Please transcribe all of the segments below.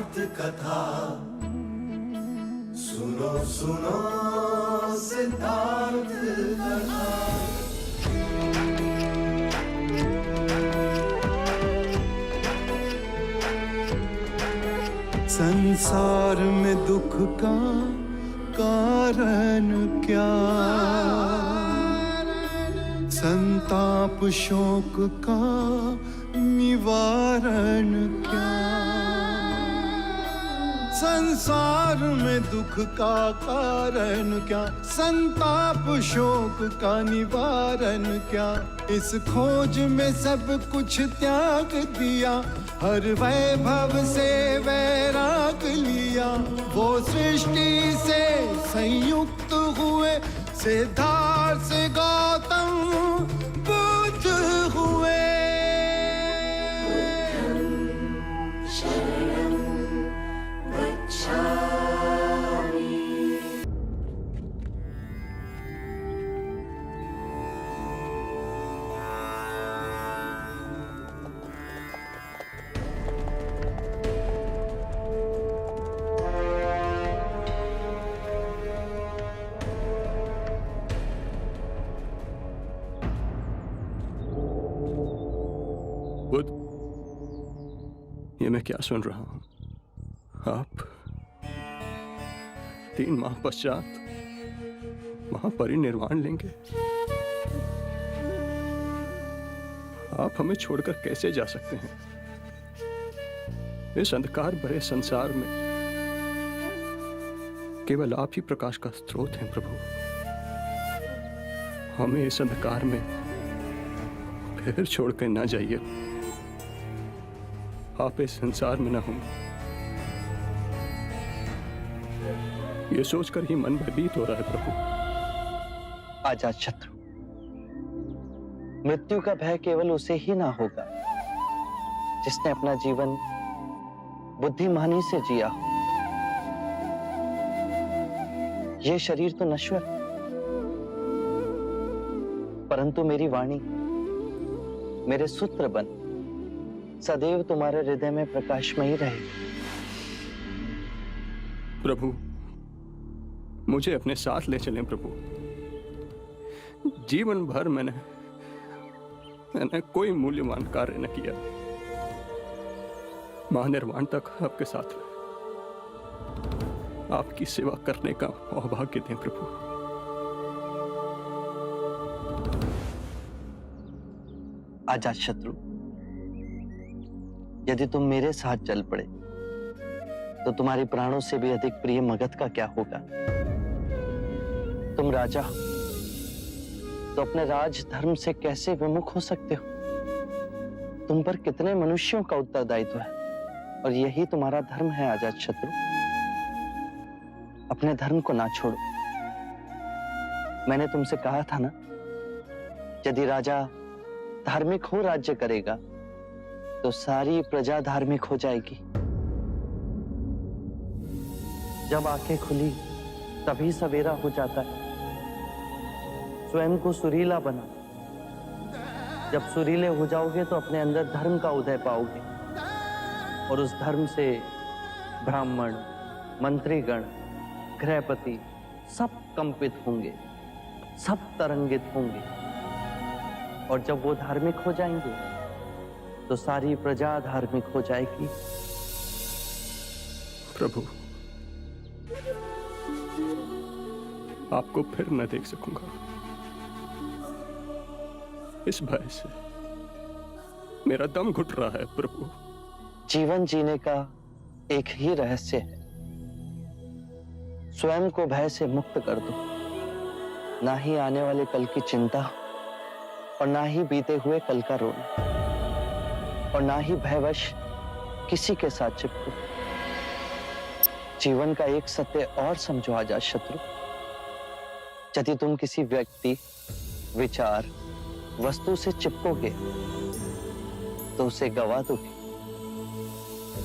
सिद्धार्थ कथा, सुनो सुनो सिद्धार्थ कथा। संसार में दुख का कारण क्या, संताप शोक का निवारण क्या। संसार में दुख का कारण क्या, संताप शोक का निवारण क्या। इस खोज में सब कुछ त्याग दिया, हर वैभव से वैराग लिया। वो सृष्टि से संयुक्त हुए, सिद्धार्थ से गौतम बुद्ध हुए। बुद्ध, ये मैं क्या सुन रहा हूं? आप 3 माह पश्चात महापरिनिर्वाण लेंगे। आप हमें छोड़कर कैसे जा सकते हैं? इस अंधकार भरे संसार में केवल आप ही प्रकाश का स्रोत हैं प्रभु। हमें इस अंधकार में फिर छोड़कर ना जाइए। आप इस संसार में ना होंगे, ये सोचकर ही मन भयभीत हो रहा है प्रभु। अजातशत्रु, मृत्यु का भय केवल उसे ही ना होगा जिसने अपना जीवन बुद्धिमानी से जिया हो। यह शरीर तो नश्वर, परंतु मेरी वाणी, मेरे सूत्र बन सदैव तुम्हारे हृदय में प्रकाशमयी रहे। प्रभु, मुझे अपने साथ ले चलें प्रभु। जीवन भर मैंने कोई मूल्यवान कार्य न किया। महानिर्वाण तक आपके साथ आपकी सेवा करने का सौभाग्य दें प्रभु। अजातशत्रु, यदि तुम मेरे साथ चल पड़े तो तुम्हारे प्राणों से भी अधिक प्रिय मगध का क्या होगा। तुम राजा हो तो अपने राज धर्म से कैसे विमुख हो सकते हो। तुम पर कितने मनुष्यों का उत्तरदायित्व है और यही तुम्हारा धर्म है। अजातशत्रु, अपने धर्म को ना छोड़ो। मैंने तुमसे कहा था ना, यदि राजा धार्मिक हो राज्य करेगा तो सारी प्रजा धार्मिक हो जाएगी। जब आंखें खुली तभी सवेरा हो जाता है। स्वयं को सुरीला बना। जब सुरीले हो जाओगे तो अपने अंदर धर्म का उदय पाओगे और उस धर्म से ब्राह्मण, मंत्रीगण, गृहपति सब कंपित होंगे, सब तरंगित होंगे। और जब वो धार्मिक हो जाएंगे तो सारी प्रजा धार्मिक हो जाएगी। प्रभु, आपको फिर न देख सकूंगा। इस भय से मेरा दम घुट रहा है प्रभु। जीवन जीने का एक ही रहस्य है, स्वयं को भय से मुक्त कर दो। ना ही आने वाले कल की चिंता और ना ही बीते हुए कल का रोना और ना ही भयवश किसी के साथ चिपको। जीवन का एक सत्य और समझो अजातशत्रु, यदि तुम किसी व्यक्ति, विचार, वस्तु से चिपकोगे तो उसे गवा दोगे।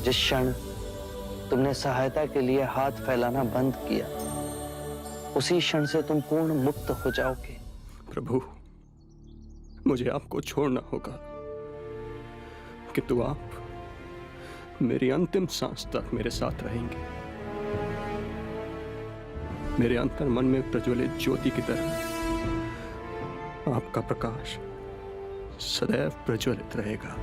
जिस क्षण तुमने सहायता के लिए हाथ फैलाना बंद किया, उसी क्षण से तुम पूर्ण मुक्त हो जाओगे। प्रभु, मुझे आपको छोड़ना होगा, किंतु आप मेरी अंतिम सांस तक मेरे साथ रहेंगे, मेरे अंतर मन में प्रज्वलित ज्योति की तरह आपका प्रकाश सदैव प्रज्वलित रहेगा।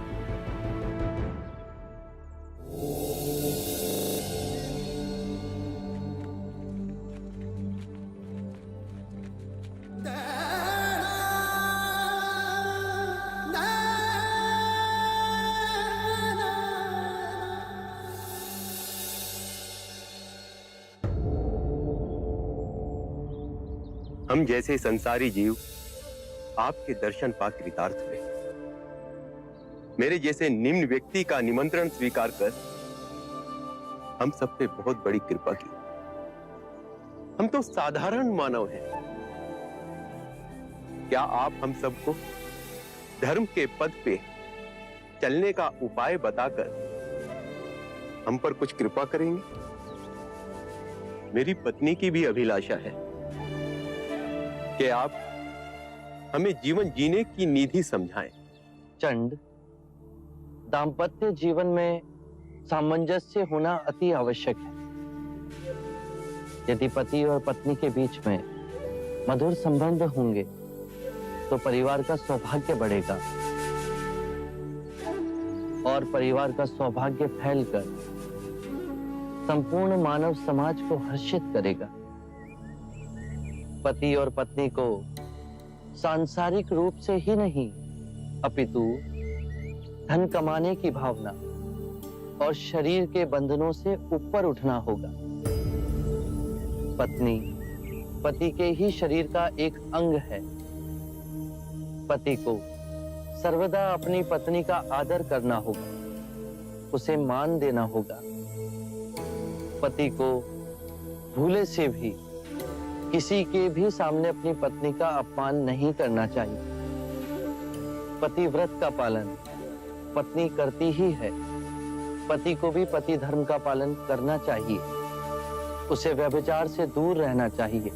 हम जैसे संसारी जीव आपके दर्शन पा कृतार्थ हुए। मेरे जैसे निम्न व्यक्ति का निमंत्रण स्वीकार कर हम सब पे बहुत बड़ी कृपा की। हम तो साधारण मानव हैं। क्या आप हम सबको धर्म के पद पे चलने का उपाय बताकर हम पर कुछ कृपा करेंगे? मेरी पत्नी की भी अभिलाषा है कि आप हमें जीवन जीने की निधि समझाएं। चंड, दाम्पत्य जीवन में सामंजस्य होना अति आवश्यक है। यदि पति और पत्नी के बीच में मधुर संबंध होंगे तो परिवार का सौभाग्य बढ़ेगा और परिवार का सौभाग्य फैलकर संपूर्ण मानव समाज को हर्षित करेगा। पति और पत्नी को सांसारिक रूप से ही नहीं अपितु धन कमाने की भावना और शरीर के बंधनों से ऊपर उठना होगा। पत्नी पति के ही शरीर का एक अंग है। पति को सर्वदा अपनी पत्नी का आदर करना होगा, उसे मान देना होगा। पति को भूले से भी किसी के भी सामने अपनी पत्नी का अपमान नहीं करना चाहिए। पतिव्रत का पालन पत्नी करती ही है। पति को भी पति धर्म का पालन करना चाहिए। उसे व्यभिचार से दूर रहना चाहिए।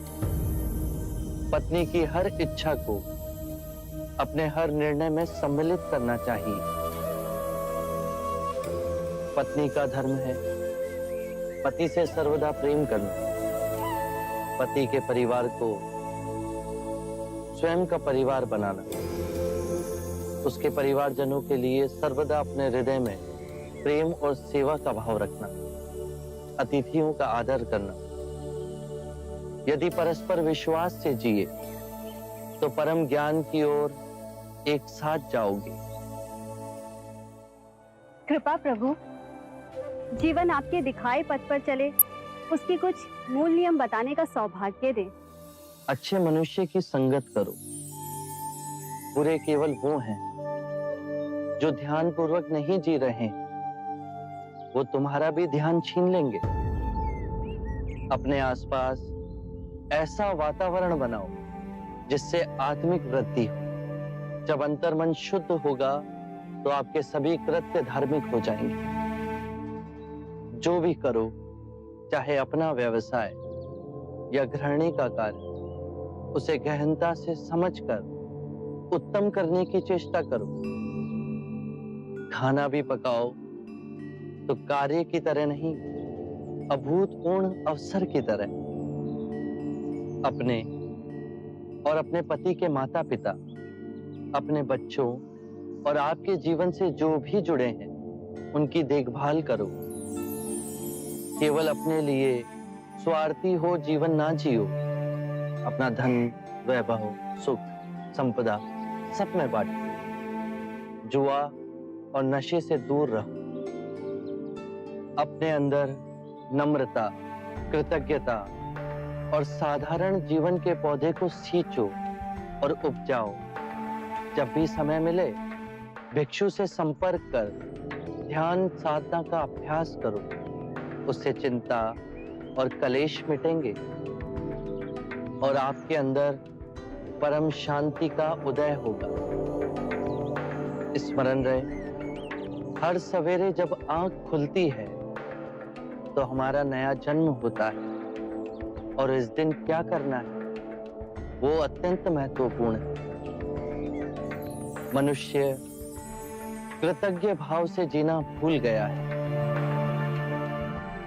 पत्नी की हर इच्छा को अपने हर निर्णय में सम्मिलित करना चाहिए। पत्नी का धर्म है पति से सर्वदा प्रेम करना। पति के परिवार को स्वयं का परिवार बनाना, उसके परिवारजनों के लिए सर्वदा अपने हृदय में प्रेम और सेवा का भाव रखना, अतिथियों का आदर करना। यदि परस्पर विश्वास से जिए तो परम ज्ञान की ओर एक साथ जाओगे। कृपा प्रभु, जीवन आपके दिखाए पथ पर चले, उसके कुछ मूल नियम बताने का सौभाग्य दें। अच्छे मनुष्य की संगत करो। बुरे केवल वो हैं जो ध्यान पूर्वक नहीं जी रहे। वो तुम्हारा भी ध्यान छीन लेंगे। अपने आसपास ऐसा वातावरण बनाओ जिससे आत्मिक वृद्धि हो। जब अंतर्मन शुद्ध होगा तो आपके सभी कृत्य धार्मिक हो जाएंगे। जो भी करो, चाहे अपना व्यवसाय या गृहिणी का कार्य, उसे गहनता से समझकर उत्तम करने की चेष्टा करो। खाना भी पकाओ तो कार्य की तरह नहीं, अभूतपूर्ण अवसर की तरह। अपने और अपने पति के माता पिता, अपने बच्चों और आपके जीवन से जो भी जुड़े हैं, उनकी देखभाल करो। केवल अपने लिए स्वार्थी हो जीवन ना जियो। अपना धन, वैभव, सुख, संपदा सब में बांटो। जुआ और नशे से दूर रहो। अपने अंदर नम्रता, कृतज्ञता और साधारण जीवन के पौधे को सींचो और उपजाओ। जब भी समय मिले भिक्षु से संपर्क कर ध्यान साधना का अभ्यास करो। उससे चिंता और कलेश मिटेंगे और आपके अंदर परम शांति का उदय होगा। स्मरण रहे, हर सवेरे जब आंख खुलती है तो हमारा नया जन्म होता है और इस दिन क्या करना है वो अत्यंत महत्वपूर्ण है। मनुष्य कृतज्ञ भाव से जीना भूल गया है।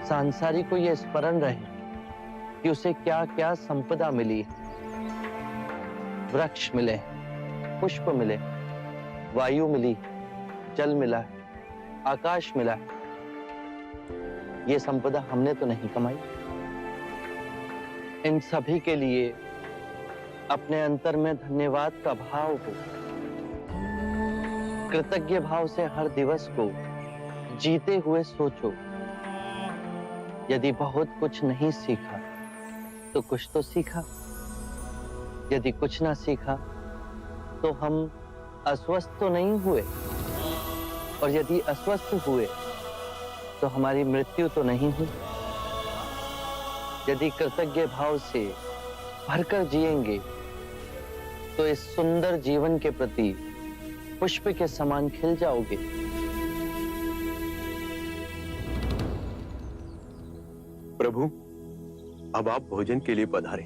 सांसारी को यह स्मरण रहे कि उसे क्या क्या संपदा मिली। वृक्ष मिले, पुष्प मिले, वायु मिली, जल मिला, आकाश मिला। ये संपदा हमने तो नहीं कमाई। इन सभी के लिए अपने अंतर में धन्यवाद का भाव हो, कृतज्ञ भाव से हर दिवस को जीते हुए सोचो। यदि बहुत कुछ नहीं सीखा तो कुछ तो सीखा। यदि कुछ ना सीखा तो हम अस्वस्थ तो नहीं हुए, और यदि अस्वस्थ हुए तो हमारी मृत्यु तो नहीं हुई। यदि कृतज्ञ भाव से भरकर जिएंगे तो इस सुंदर जीवन के प्रति पुष्प के समान खिल जाओगे। प्रभु, अब आप भोजन के लिए पधारें।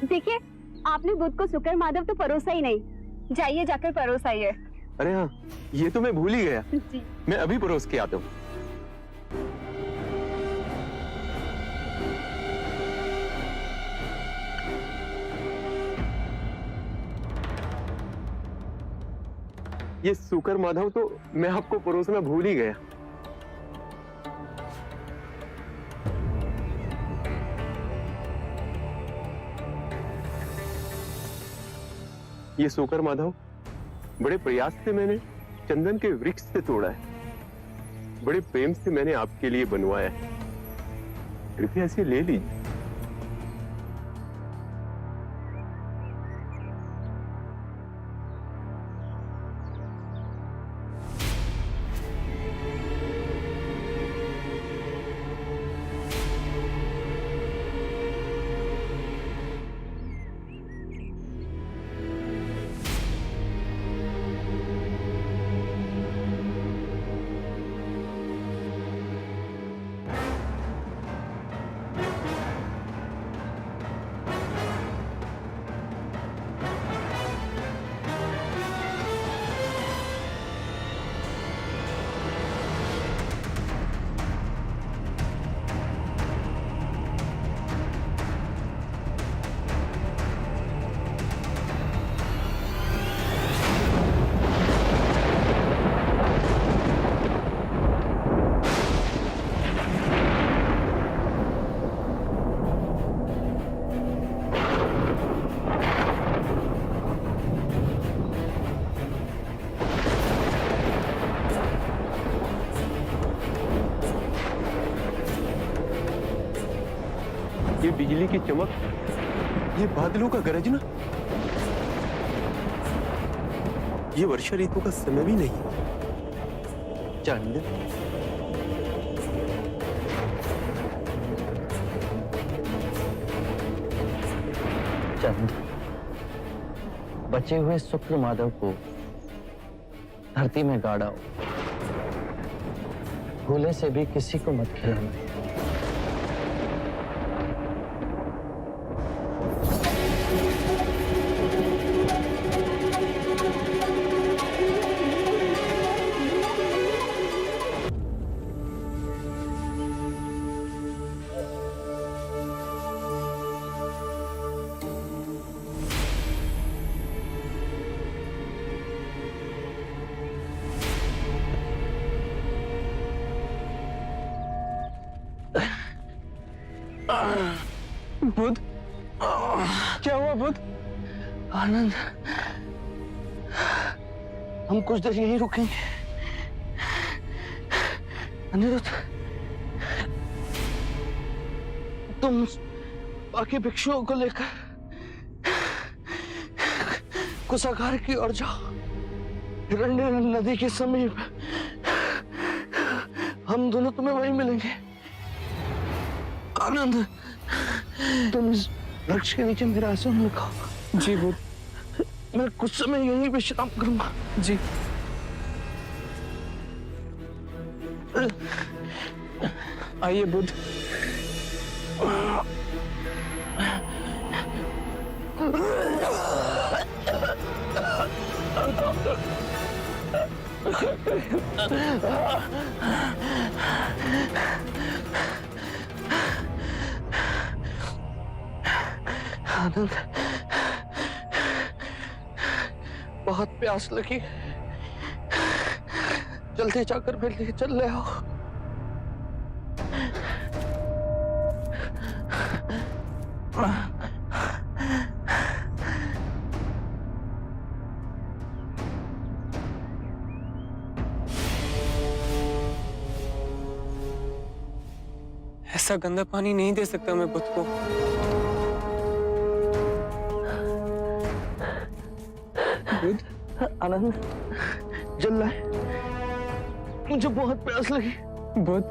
देखिए, आपने बुध को शुक्र माधव तो परोसा ही नहीं। जाइए, जाकर परोसाइए। अरे हाँ, ये तो मैं भूल ही गया। जी। मैं अभी परोस के आता हूँ। ये शुक्र माधव तो मैं आपको परोसना भूल ही गया। ये सोकर माधव बड़े प्रयास से मैंने चंदन के वृक्ष से तोड़ा है, बड़े प्रेम से मैंने आपके लिए बनवाया है। कृपया इसे ले लीजिए। ये बिजली की चमक, ये बादलों का गरजना, ये वर्षा ऋतु का समय भी नहीं। चंद, चंद, बचे हुए शुक्र माधव को धरती में गाड़ाओ। भूले से भी किसी को मत खिलाना। बुध, क्या हुआ बुध? आनंद, हम कुछ देर यहीं रुकेंगे। अनिरुद्ध, तुम बाकी भिक्षुओं को लेकर कुशागार की ओर जाओ। हिरण्य नदी के समीप हम दोनों तुम्हें वहीं मिलेंगे। आनंद, तुम इस वृक्ष के नीचे मेरा आसन लगाओ। जी बुद्ध। मैं कुछ समय यहीं विश्राम करूंगा। जी। आइए बुद्ध। आनंद, बहुत प्यास लगी, जल्दी जाकर मेरे लिए चल ले आओ। ऐसा गंदा पानी नहीं दे सकता मैं बुद्ध को। बुद्ध, आनंद, जल लाए, मुझे बहुत प्यास लगी। बुद्ध,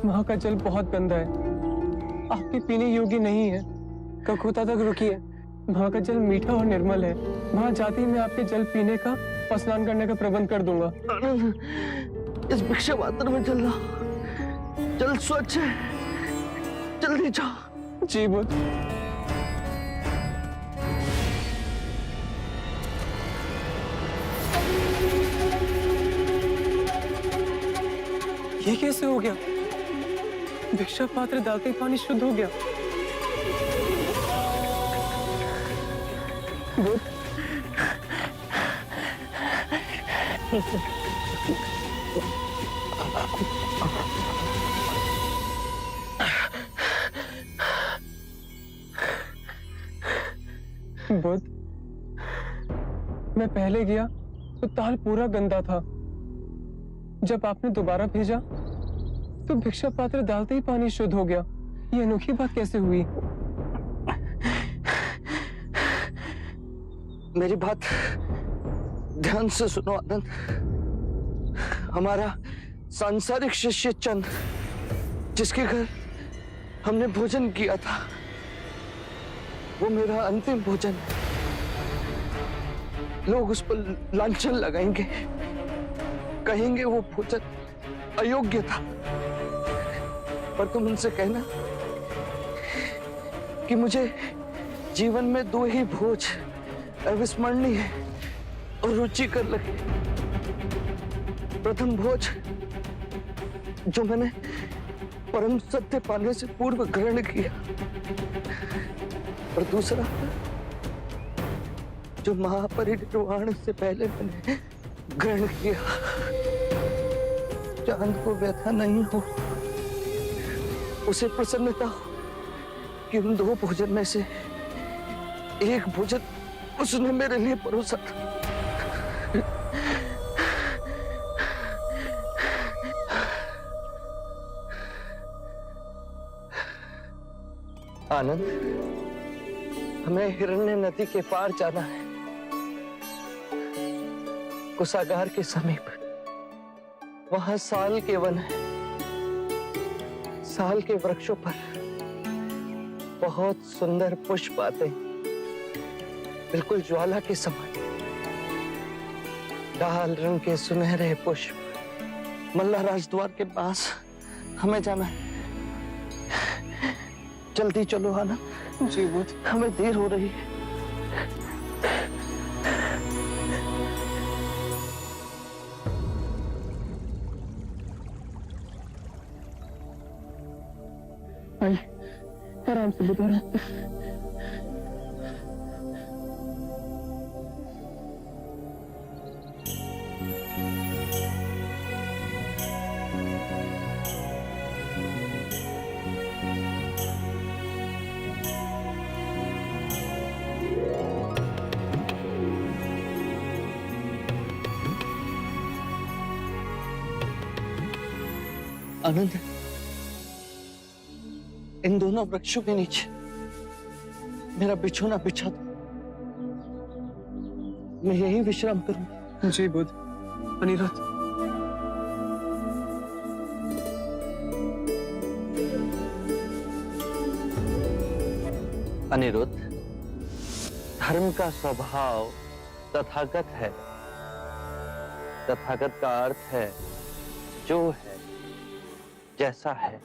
वहां का जल बहुत गंदा है, आपके पीने योग्य नहीं है। कलकत्ता तक रुकिए, वहां का जल मीठा और निर्मल है। वहां जाते ही मैं आपके जल पीने का और स्नान करने का प्रबंध कर दूंगा। आनंद, इस भिक्षा पात्र में जल लाओ, जल स्वच्छ है, जल्दी जाओ। जी बुद्ध। ये कैसे हो गया? भिक्षा पात्र डालते ही पानी शुद्ध हो गया। बुद्ध, बुद्ध, मैं पहले गया तो ताल पूरा गंदा था। जब आपने दोबारा भेजा तो भिक्षा पात्र डालते ही पानी शुद्ध हो गया। ये अनोखी बात कैसे हुई? मेरी बात ध्यान से सुनो आनंद। हमारा सांसारिक शिष्य चंद, जिसके घर हमने भोजन किया था, वो मेरा अंतिम भोजन है। लोग उस पर लांछन लगाएंगे, कहेंगे वो भोजन अयोग्य था। पर तुम उनसे कहना कि मुझे जीवन में 2 ही भोज अविस्मरणीय और रुचिकर लगे। प्रथम भोज जो मैंने परम सत्य पाने से पूर्व ग्रहण किया, और दूसरा जो महापरिनिर्वाण से पहले मैंने ग्रहण किया। चांद को व्यथा नहीं हो, उसे प्रसन्नता हो कि उन 2 भोजन में से एक भोजन उसने मेरे लिए परोसा था। आनंद, हमें हिरण्य नदी के पार जाना है, कुशागार के समीप। वहां साल के वन है। साल के वृक्षों पर बहुत सुंदर पुष्प आते हैं, बिल्कुल ज्वाला के समान। लाल रंग के सुनहरे पुष्प। मल्ला राजद्वार के पास हमें जाना है। जल्दी चलो आनंद। जी बुद्ध। हमें देर हो रही है। आराम से बुद्ध, आराम से। आनंद, इन दोनों वृक्षों के नीचे मेरा बिछोना बिछा दो। मैं यही विश्राम करूंगा। जी बुद्ध। अनिरुद्ध। अनिरुद्ध, धर्म का स्वभाव तथागत है। तथागत का अर्थ है जो है, जैसा है।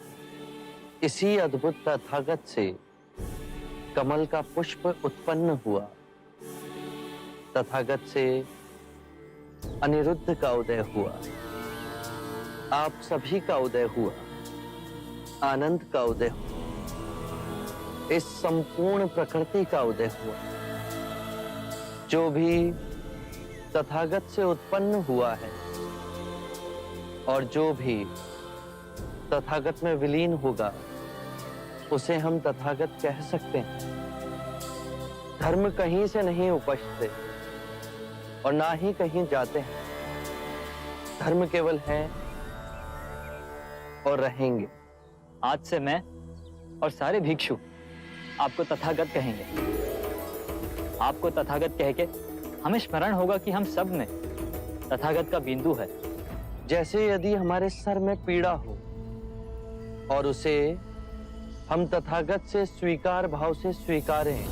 इसी अद्भुत तथागत से कमल का पुष्प उत्पन्न हुआ। तथागत से अनिरुद्ध का उदय हुआ। आप सभी का उदय हुआ, आनंद का उदय हुआ, इस संपूर्ण प्रकृति का उदय हुआ। जो भी तथागत से उत्पन्न हुआ है और जो भी तथागत में विलीन होगा, उसे हम तथागत कह सकते हैं। धर्म कहीं से नहीं उपजते और ना ही कहीं जाते हैं। धर्म केवल है और रहेंगे। आज से मैं और सारे भिक्षु आपको तथागत कहेंगे। आपको तथागत कह के हमें स्मरण होगा कि हम सब में तथागत का बिंदु है। जैसे यदि हमारे सर में पीड़ा हो और उसे हम तथागत से स्वीकार भाव से स्वीकारें,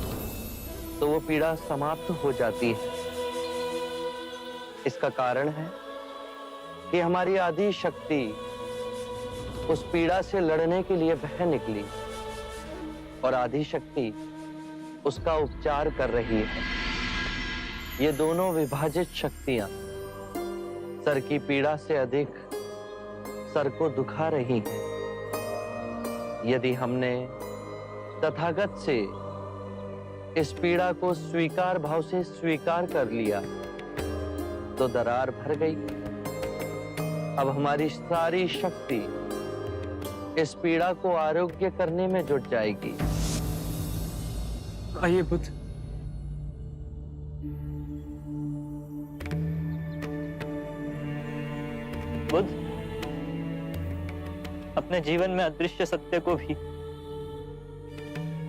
तो वो पीड़ा समाप्त हो जाती है। इसका कारण है कि हमारी आदि शक्ति उस पीड़ा से लड़ने के लिए बह निकली और आदि शक्ति उसका उपचार कर रही है। ये दोनों विभाजित शक्तियां सर की पीड़ा से अधिक सर को दुखा रही हैं। यदि हमने तथागत से इस पीड़ा को स्वीकार भाव से स्वीकार कर लिया, तो दरार भर गई। अब हमारी सारी शक्ति इस पीड़ा को आरोग्य करने में जुट जाएगी। आइए बुद्ध। बुद्ध, अपने जीवन में अदृश्य सत्य को भी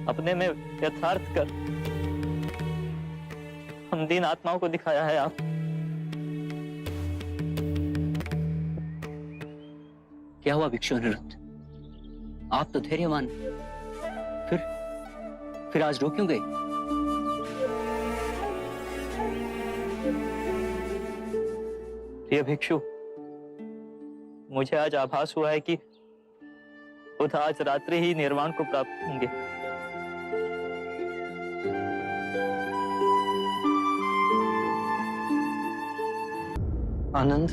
अपने में यथार्थ कर हम दीन आत्माओं को दिखाया है आप। क्या हुआ भिक्षु अनिरुद्ध? आप तो धैर्यवान, फिर आज रो क्यों गए? प्रिय भिक्षु, मुझे आज आभास हुआ है कि बुद्ध आज रात्रि ही निर्वाण को प्राप्त होंगे। आनंद,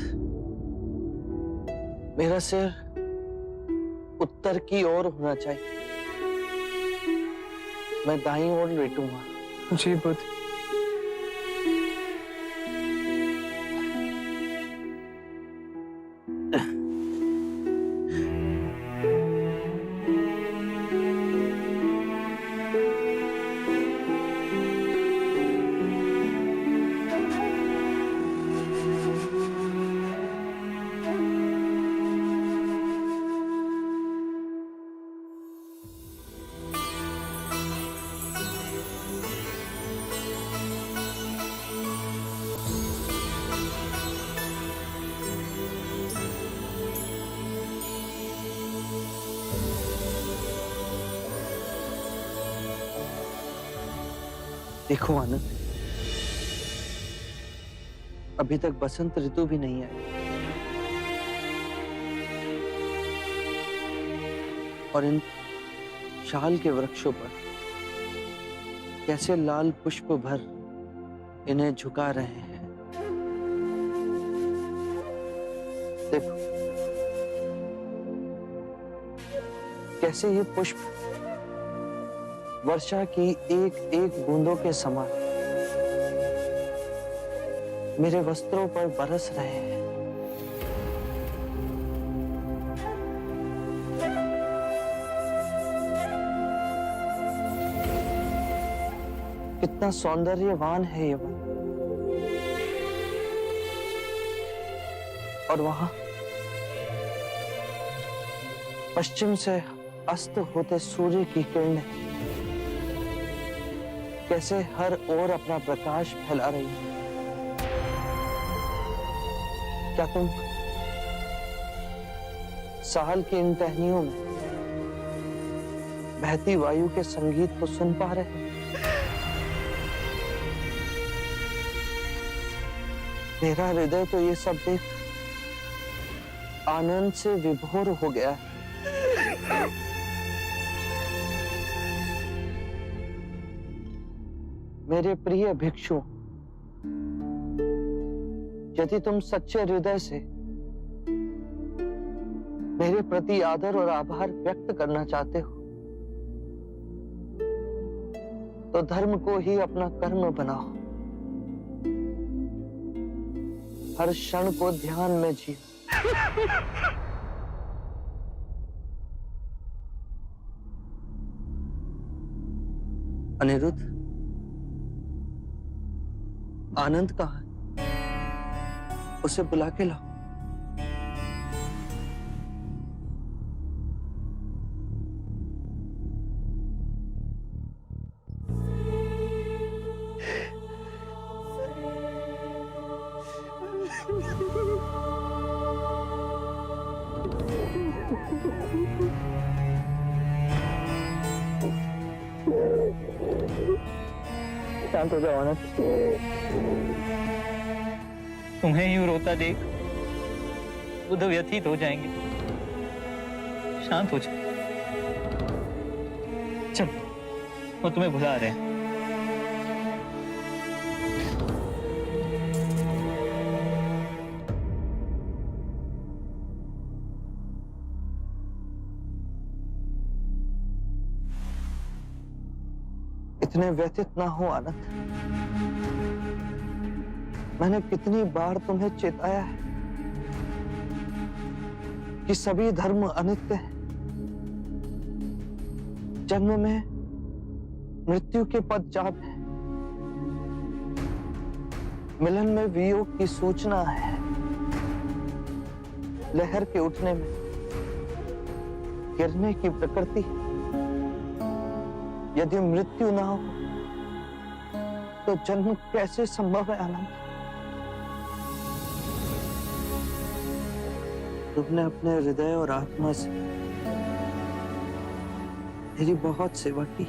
मेरा सिर उत्तर की ओर होना चाहिए। मैं दाईं ओर लेटूंगा। जी बुद्ध। देखो आनंद, अभी तक बसंत ऋतु भी नहीं आई और इन शाल के वृक्षों पर कैसे लाल पुष्प भर इन्हें झुका रहे हैं। देखो कैसे ये पुष्प वर्षा की एक एक बूंदों के समान मेरे वस्त्रों पर बरस रहे हैं। कितना सौंदर्यवान है ये वन। और वहां पश्चिम से अस्त होते सूर्य की किरणें कैसे हर ओर अपना प्रकाश फैला रही है। क्या तुम साल की इन टहनियों में बहती वायु के संगीत को सुन पा रहे हैं। मेरा हृदय तो ये सब देख आनंद से विभोर हो गया है। मेरे प्रिय भिक्षु, यदि तुम सच्चे हृदय से मेरे प्रति आदर और आभार व्यक्त करना चाहते हो तो धर्म को ही अपना कर्म बनाओ। हर क्षण को ध्यान में जियो। अनिरुद्ध, आनंद कहाँ है? उसे बुला के लाओ। शांत हो जाओ आनंद। तुम्हें यूं रोता देख बुध व्यथित हो जाएंगे। शांत हो जाओ। चल, वो तुम्हें बुला रहे हैं। इतने व्यथित ना हो आनंद। मैंने कितनी बार तुम्हें चेताया है कि सभी धर्म अनित्य है। जन्म में मृत्यु के पदचाप है, मिलन में वियोग की सूचना है, लहर के उठने में गिरने की प्रकृति। यदि मृत्यु ना हो तो जन्म कैसे संभव है आनंद? तुमने अपने हृदय और आत्मा से मेरी बहुत सेवा की।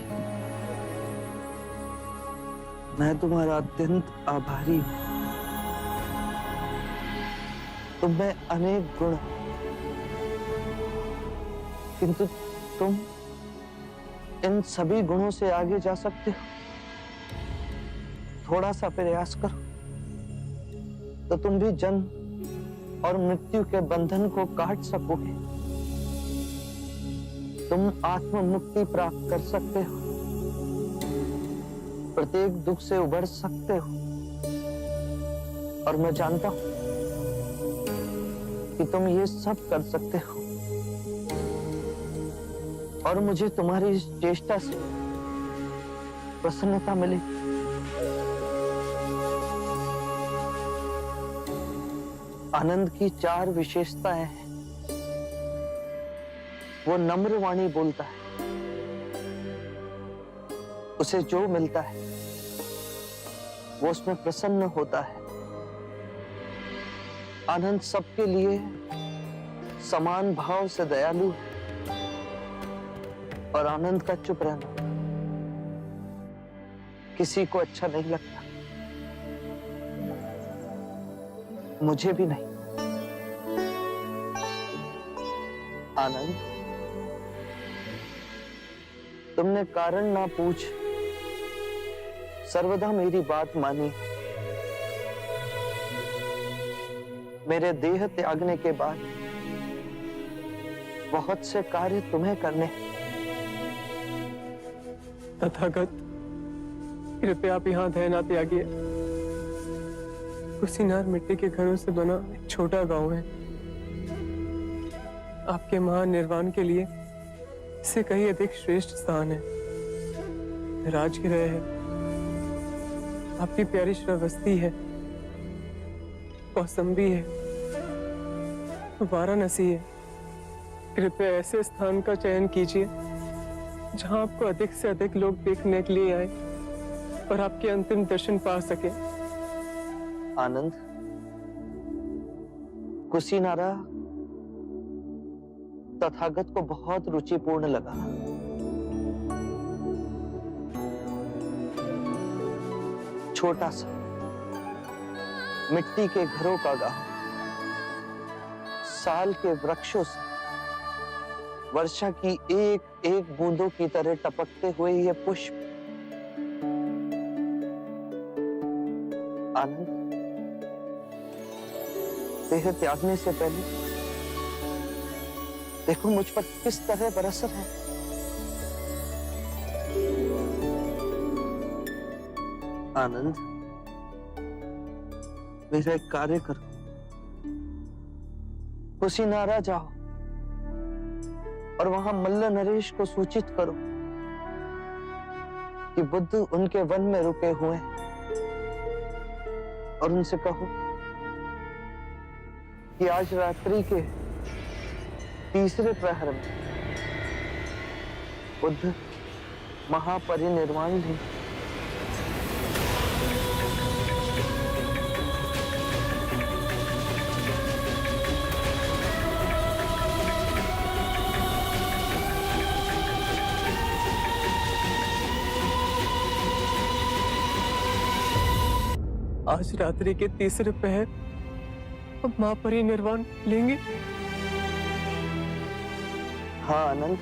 मैं तुम्हारा अत्यंत आभारी हूं। तुम में अनेक गुण, किंतु तुम इन सभी गुणों से आगे जा सकते हो। थोड़ा सा प्रयास करो तो तुम भी जन्म और मृत्यु के बंधन को काट सकोगे। तुम आत्म मुक्ति प्राप्त कर सकते हो, प्रत्येक दुख से उबर सकते हो। और मैं जानता हूं कि तुम ये सब कर सकते हो, और मुझे तुम्हारी इस चेष्टा से प्रसन्नता मिलेगी। आनंद की 4 विशेषताएं हैं। वो नम्र वाणी बोलता है, उसे जो मिलता है वो उसमें प्रसन्न होता है। आनंद सबके लिए समान भाव से दयालु है, और आनंद का चुप रहना किसी को अच्छा नहीं लगता, मुझे भी नहीं। आनंद, तुमने कारण ना पूछ सर्वदा मेरी बात मानी। मेरे देह त्यागने के बाद बहुत से कार्य तुम्हें करने। तथागत, कृपया आप यहाँ दया ना त्यागिए। कुशीनार मिट्टी के घरों से बना एक छोटा गांव है। आपके महान निर्वाण के लिए इससे कहीं अधिक श्रेष्ठ स्थान है। राजगृह है, आपकी प्यारी श्रावस्ती है, कौसंबी है, वाराणसी है। कृपया ऐसे स्थान का चयन कीजिए जहां आपको अधिक से अधिक लोग देखने के लिए आए और आपके अंतिम दर्शन पा सके। आनंद, कुशीनारा तथागत को बहुत रुचिपूर्ण लगा। छोटा सा मिट्टी के घरों का गांव, साल के वृक्षों से वर्षा की एक एक बूंदों की तरह टपकते हुए ये पुष्प। आनंद, देह त्यागने से पहले देखो मुझ पर किस तरह बरस रहे हैं। आनंद, मेरा एक कार्य करो, कुशीनारा जाओ और वहां मल्ल नरेश को सूचित करो कि बुद्ध उनके वन में रुके हुए हैं, और उनसे कहो कि आज रात्रि के तीसरे प्रहर में बुद्ध महापरिनिर्वाण लें। आज रात्रि के तीसरे पहर हम मां परिनिर्वाण लेंगे। हाँ आनंद,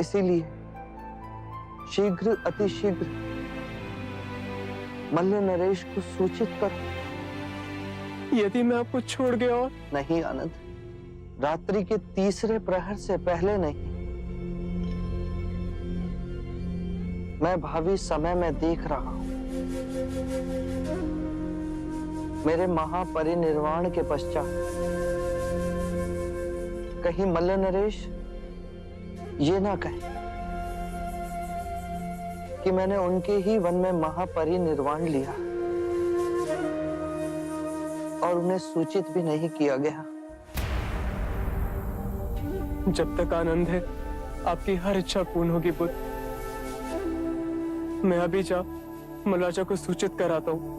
इसीलिए शीघ्र अतिशीघ्र मल्ल नरेश को सूचित करो। यदि मैं आपको छोड़ गया और नहीं आनंद, रात्रि के तीसरे प्रहर से पहले नहीं। मैं भावी समय में देख रहा हूं, मेरे महापरिनिर्वाण के पश्चात कहीं मल्ल नरेश ये ना कहे कि मैंने उनके ही वन में महापरिनिर्वाण लिया और उन्हें सूचित भी नहीं किया गया। जब तक आनंद है आपकी हर इच्छा पूर्ण होगी बुद्ध। मैं अभी जा मलाजा को सूचित कराता हूं।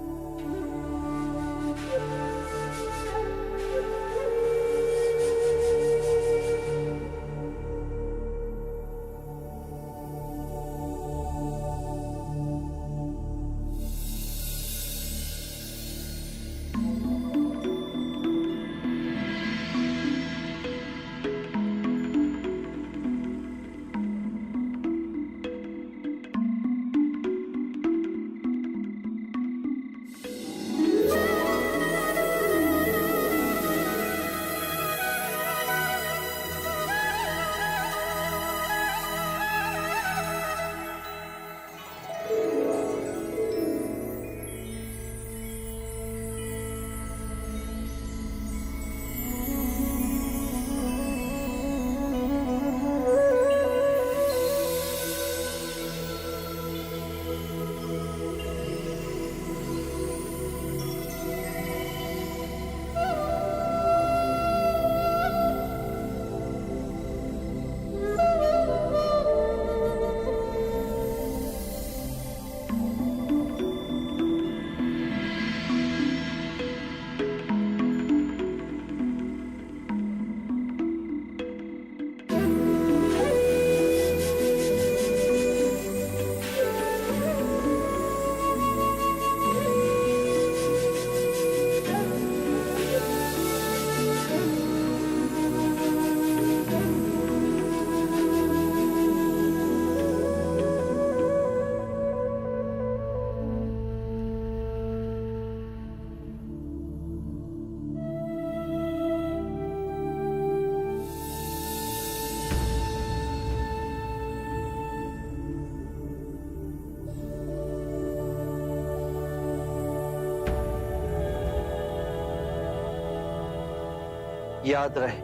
याद रहे,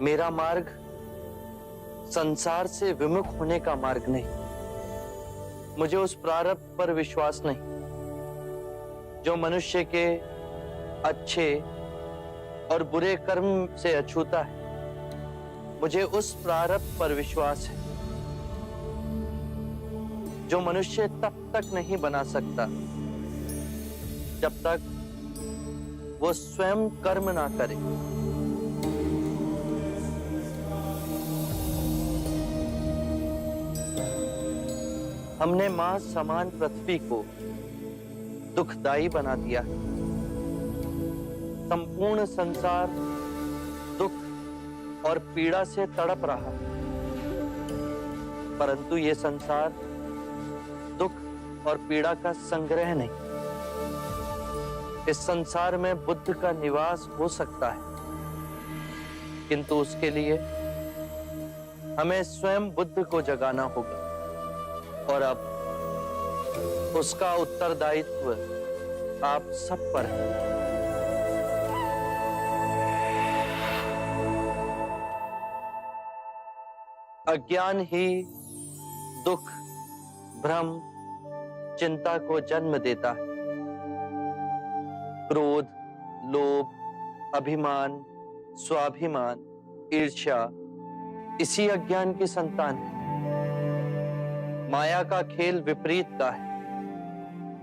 मेरा मार्ग संसार से विमुख होने का मार्ग नहीं। मुझे उस प्रारब्ध पर विश्वास नहीं जो मनुष्य के अच्छे और बुरे कर्म से अछूता है। मुझे उस प्रारब्ध पर विश्वास है जो मनुष्य तब तक नहीं बना सकता जब तक वो स्वयं कर्म ना करे। हमने मां समान पृथ्वी को दुखदाई बना दिया। संपूर्ण संसार दुख और पीड़ा से तड़प रहा, परंतु ये संसार दुख और पीड़ा का संग्रह नहीं। इस संसार में बुद्ध का निवास हो सकता है, किंतु उसके लिए हमें स्वयं बुद्ध को जगाना होगा। और अब उसका उत्तरदायित्व आप सब पर है। अज्ञान ही दुख, भ्रम, चिंता को जन्म देता है। क्रोध, लोभ, अभिमान, स्वाभिमान, ईर्ष्या इसी अज्ञान की संतान है। माया का खेल विपरीत का है,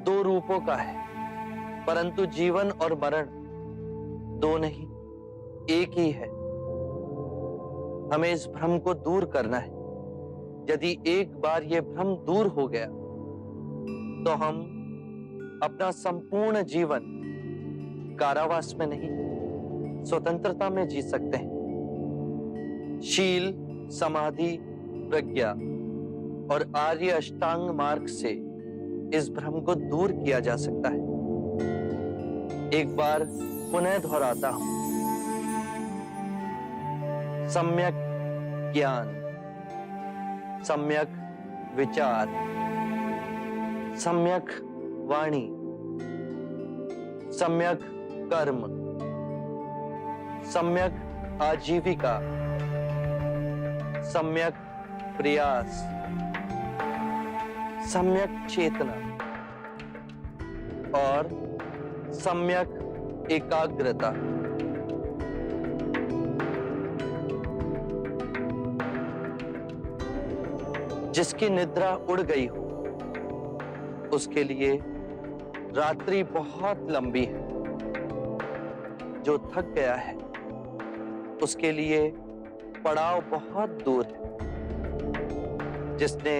दो रूपों का है, परंतु जीवन और मरण दो नहीं, एक ही है। हमें इस भ्रम को दूर करना है। यदि एक बार यह भ्रम दूर हो गया तो हम अपना संपूर्ण जीवन कारावास में नहीं, स्वतंत्रता में जी सकते हैं। शील, समाधि, प्रज्ञा और आर्य अष्टांग मार्ग से इस भ्रम को दूर किया जा सकता है। एक बार पुनः दोहराता हूं, सम्यक ज्ञान, सम्यक विचार, सम्यक वाणी, सम्यक कर्म, सम्यक आजीविका, सम्यक प्रयास, सम्यक चेतना और सम्यक एकाग्रता। जिसकी निद्रा उड़ गई हो उसके लिए रात्रि बहुत लंबी है। जो थक गया है उसके लिए पड़ाव बहुत दूर है। जिसने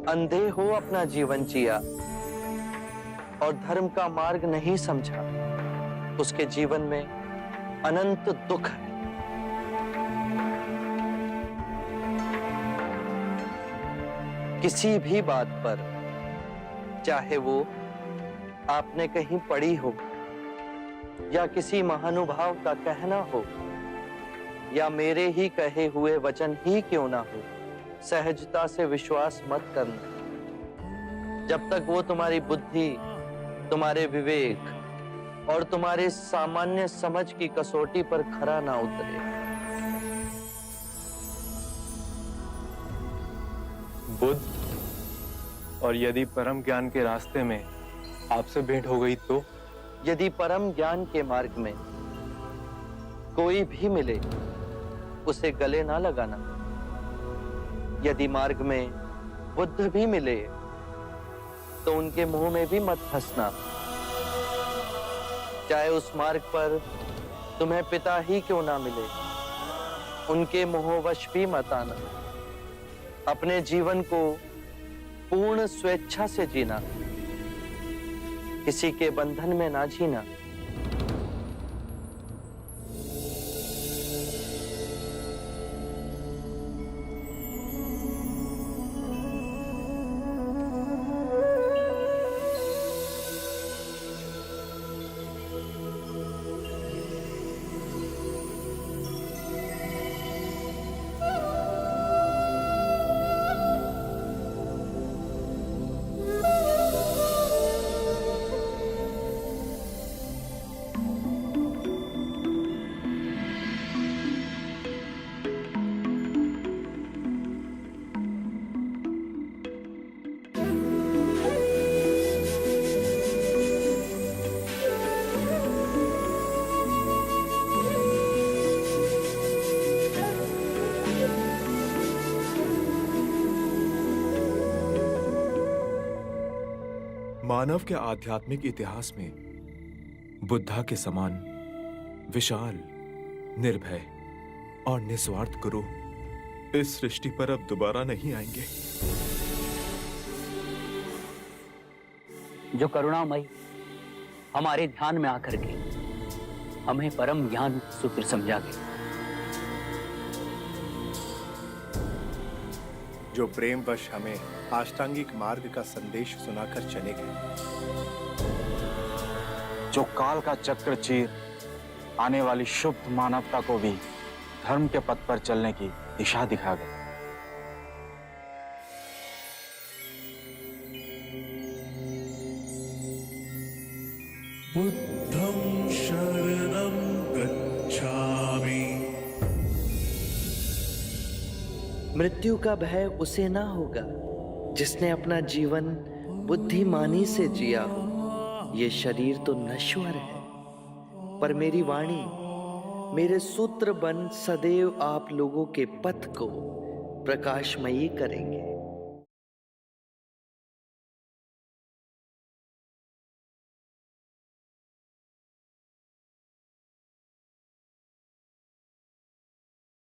अंधे हो अपना जीवन जिया और धर्म का मार्ग नहीं समझा, उसके जीवन में अनंत दुख है। किसी भी बात पर, चाहे वो आपने कहीं पढ़ी हो या किसी महानुभाव का कहना हो या मेरे ही कहे हुए वचन ही क्यों ना हो, सहजता से विश्वास मत करना। जब तक वो तुम्हारी बुद्धि, तुम्हारे विवेक और तुम्हारे सामान्य समझ की कसौटी पर खरा ना उतरे। बुद्ध, और यदि परम ज्ञान के रास्ते में आपसे भेंट हो गई तो? यदि परम ज्ञान के मार्ग में कोई भी मिले उसे गले ना लगाना। यदि मार्ग में बुद्ध भी मिले तो उनके मुंह में भी मत हंसना। चाहे उस मार्ग पर तुम्हें पिता ही क्यों ना मिले, उनके मोहवश भी मत आना। अपने जीवन को पूर्ण स्वेच्छा से जीना, किसी के बंधन में ना जीना। मानव के आध्यात्मिक इतिहास में बुद्धा के समान विशाल, निर्भय और निस्वार्थ गुरु इस सृष्टि पर अब दोबारा नहीं आएंगे। जो करुणामयी हमारे ध्यान में आकर के हमें परम ज्ञान सूत्र समझा गए, जो प्रेमवश हमें अष्टांगिक मार्ग का संदेश सुनाकर चले गए, जो काल का चक्र चीर आने वाली शुद्ध मानवता को भी धर्म के पथ पर चलने की दिशा दिखा गए। बुद्धं शरणं गच्छामि। मृत्यु का भय उसे ना होगा जिसने अपना जीवन बुद्धिमानी से जिया हो। ये शरीर तो नश्वर है, पर मेरी वाणी, मेरे सूत्र बन सदैव आप लोगों के पथ को प्रकाशमयी करेंगे।